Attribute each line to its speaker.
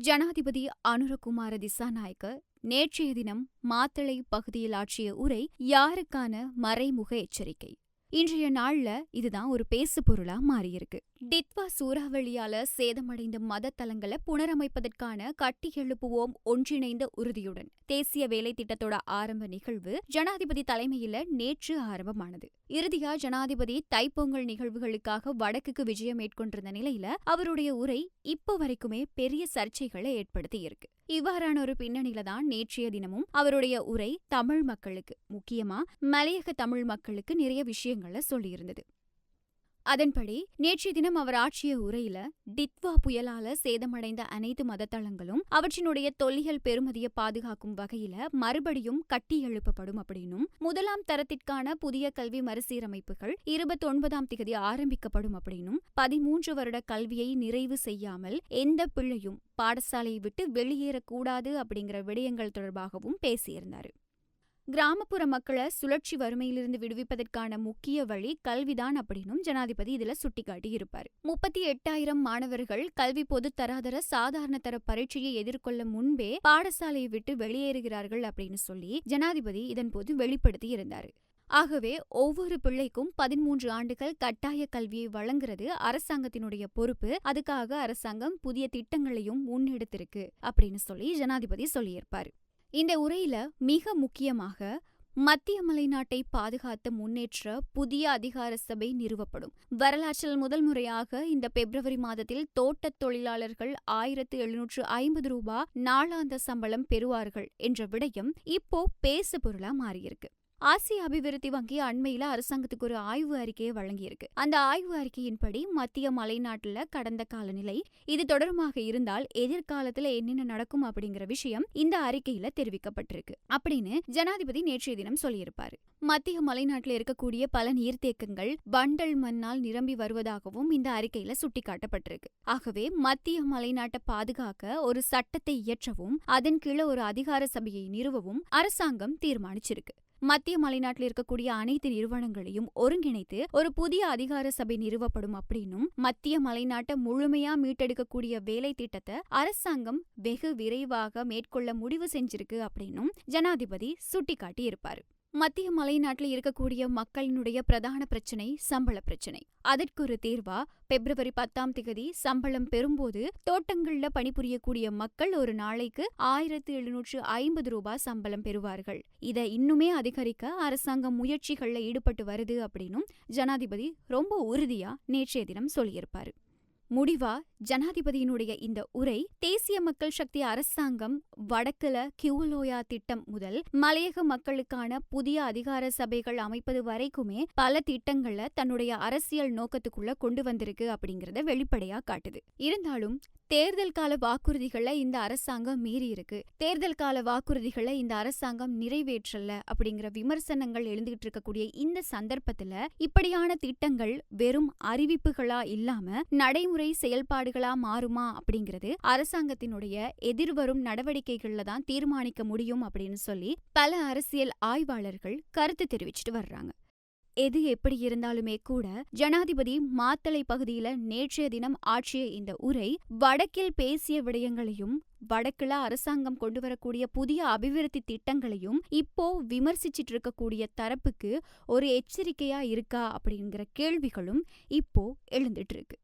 Speaker 1: ஜனாதிபதி அனுரகுமார திசாநாயக்க நேற்றைய தினம் மாத்தளை பகுதியில் ஆற்றிய உரை யாருக்கான மறைமுக எச்சரிக்கை? இன்றைய நாள்ல இதுதான் ஒரு பேசு பொருளா மாறியிருக்கு. டிட்வா சூறாவளியால சேதமடைந்த மத தலங்களை புனரமைப்பதற்கான கட்டி எழுப்புவோம் ஒன்றிணைந்த உறுதியுடன் தேசிய வேலை திட்டத்தோட ஆரம்ப நிகழ்வு ஜனாதிபதி தலைமையில நேற்று ஆரம்பமானது. இறுதியா ஜனாதிபதி தைப்பொங்கல் நிகழ்வுகளுக்காக வடக்குக்கு விஜயம் மேற்கொண்டிருந்த நிலையில அவருடைய உரை இப்போ வரைக்குமே பெரிய சர்ச்சைகளை ஏற்படுத்தி இருக்கு. இவ்வாறான ஒரு பின்னணியில தான் நேற்றைய தினமும் அவருடைய உரை தமிழ் மக்களுக்கு, முக்கியமா மலையக தமிழ் மக்களுக்கு நிறைய விஷயங்களை சொல்லியிருந்தது. அதன்படி நேற்றைய தினம் அவர் ஆற்றிய உரையில டிட்வா புயலால சேதமடைந்த அனைத்து மதத்தளங்களும் அவற்றினுடைய தொல்லியல் பெருமதியை பாதுகாக்கும் வகையில மறுபடியும் கட்டி எழுப்பப்படும் அப்படின்னும், முதலாம் தரத்திற்கான புதிய கல்வி மறுசீரமைப்புகள் 29ஆம் தேதி ஆரம்பிக்கப்படும் அப்படின்னும், 13 வருட கல்வியை நிறைவு செய்யாமல் எந்த பிள்ளையும் பாடசாலையை விட்டு வெளியேறக்கூடாது அப்படிங்கிற விடயங்கள் தொடர்பாகவும் பேசியிருந்தார். கிராமப்புற மக்களை சுழற்சி வறுமையிலிருந்து விடுவிப்பதற்கான முக்கிய வழி கல்விதான் அப்படின்னும் ஜனாதிபதி இதுல சுட்டிக்காட்டி இருப்பார். 38,000 மாணவர்கள் கல்வி பொது தராதர சாதாரண தர பரீட்சையை எதிர்கொள்ள முன்பே பாடசாலையை விட்டு வெளியேறுகிறார்கள் அப்படின்னு சொல்லி ஜனாதிபதி இதன் போது வெளிப்படுத்தி இருந்தார். ஆகவே ஒவ்வொரு பிள்ளைக்கும் 13 ஆண்டுகள் கட்டாய கல்வியை வழங்குறது அரசாங்கத்தினுடைய பொறுப்பு. அதுக்காக அரசாங்கம் புதிய திட்டங்களையும் முன்னெடுத்திருக்கு அப்படின்னு சொல்லி ஜனாதிபதி சொல்லியிருப்பார். இந்த உரையில மிக முக்கியமாக மத்திய மலைநாட்டை பாதுகாத்த முன்னேற்ற புதிய அதிகார சபை நிறுவப்படும். வரலாற்றில் முதல் முறையாக இந்த பிப்ரவரி மாதத்தில் தோட்டத் தொழிலாளர்கள் 1750 ரூபாய் நாளாந்த சம்பளம் பெறுவார்கள் என்ற விடயம் இப்போ பேசு பொருளா மாறியிருக்கு. ஆசிய அபிவிருத்தி வங்கி அண்மையில அரசாங்கத்துக்கு ஒரு ஆய்வு அறிக்கையை வழங்கியிருக்கு. அந்த ஆய்வு அறிக்கையின்படி மத்திய மலைநாட்டுல கடந்த கால நிலை, இது தொடர்பாக இருந்தால் எதிர்காலத்துல என்னென்ன நடக்கும் அப்படிங்கிற விஷயம் இந்த அறிக்கையில தெரிவிக்கப்பட்டிருக்கு அப்படின்னு ஜனாதிபதி நேற்றைய தினம் சொல்லியிருப்பாரு. மத்திய மலைநாட்டில் இருக்கக்கூடிய பல நீர்த்தேக்கங்கள் வண்டல் மண்ணால் நிரம்பி வருவதாகவும் இந்த அறிக்கையில சுட்டிக்காட்டப்பட்டிருக்கு. ஆகவே மத்திய மலைநாட்டை பாதுகாக்க ஒரு சட்டத்தை இயற்றவும் அதன் கீழே ஒரு அதிகார சபையை நிறுவவும் அரசாங்கம் தீர்மானிச்சிருக்கு. மத்திய மலைநாட்டில் இருக்கக்கூடிய அனைத்து நிறுவனங்களையும் ஒருங்கிணைத்து ஒரு புதிய அதிகார சபை நிறுவப்படும் அப்படின்னும், மத்திய மலைநாட்டை முழுமையா மீட்டெடுக்கக்கூடிய வேலை திட்டத்தை அரசாங்கம் வெகு விரைவாக மேற்கொள்ள முடிவு செஞ்சிருக்கு அப்படின்னும் ஜனாதிபதி சுட்டிக்காட்டி இருப்பாரு. மத்திய மலைநாட்டில் இருக்கக்கூடிய மக்களினுடைய பிரதான பிரச்சனை சம்பள பிரச்சனை. அதற்கு ஒரு தீர்வா பிப்ரவரி 10ஆம் தேதி சம்பளம் பெறும்போது தோட்டங்கள்ல பணிபுரியக்கூடிய மக்கள் ஒரு நாளைக்கு 1750 ரூபாய் சம்பளம் பெறுவார்கள். இதை இன்னுமே அதிகரிக்க அரசாங்கம் முயற்சிகள்ல ஈடுபட்டு வருது அப்படின்னும் ஜனாதிபதி ரொம்ப உறுதியா நேற்றைய தினம் சொல்லியிருப்பாரு. முடிவா ஜனாதிபதியினுடைய இந்த உரை தேசிய மக்கள் சக்தி அரசாங்கம் வடக்குல கியூலோயா திட்டம் முதல் மலையக மக்களுக்கான புதிய அதிகார சபைகள் அமைப்பது வரைக்குமே பல திட்டங்களை தன்னுடைய அரசியல் நோக்கத்துக்குள்ள கொண்டு வந்திருக்கு அப்படிங்கறத வெளிப்படையா காட்டுது. இருந்தாலும் தேர்தல் கால வாக்குறுதிகளை இந்த அரசாங்கம் மீறி இருக்கு, தேர்தல் கால வாக்குறுதிகளை இந்த அரசாங்கம் நிறைவேற்றல அப்படிங்கிற விமர்சனங்கள் எழுந்துகிட்டு இருக்கக்கூடிய இந்த சந்தர்ப்பத்துல இப்படியான திட்டங்கள் வெறும் அறிவிப்புகளா இல்லாம நடைமுறை செயல்பாடுகளா மாறுமா அப்படிங்கிறது அரசாங்கத்தினுடைய எதிர்வரும் நடவடிக்கைகள்ல தான் தீர்மானிக்க முடியும் அப்படின்னு சொல்லி பல அரசியல் ஆய்வாளர்கள் கருத்து தெரிவிச்சிட்டு வர்றாங்க. எது எப்படி இருந்தாலுமே கூட ஜனாதிபதி மாத்தளை பகுதியில நேற்றைய தினம் ஆற்றிய இந்த உரை வடக்கில் பேசிய விடயங்களையும் வடக்குல அரசாங்கம் கொண்டு வரக்கூடிய புதிய அபிவிருத்தி திட்டங்களையும் இப்போ விமர்சிச்சிட்டு இருக்கக்கூடிய தரப்புக்கு ஒரு எச்சரிக்கையா இருக்கா அப்படிங்கிற கேள்விகளும் இப்போ எழுந்துட்டு இருக்கு.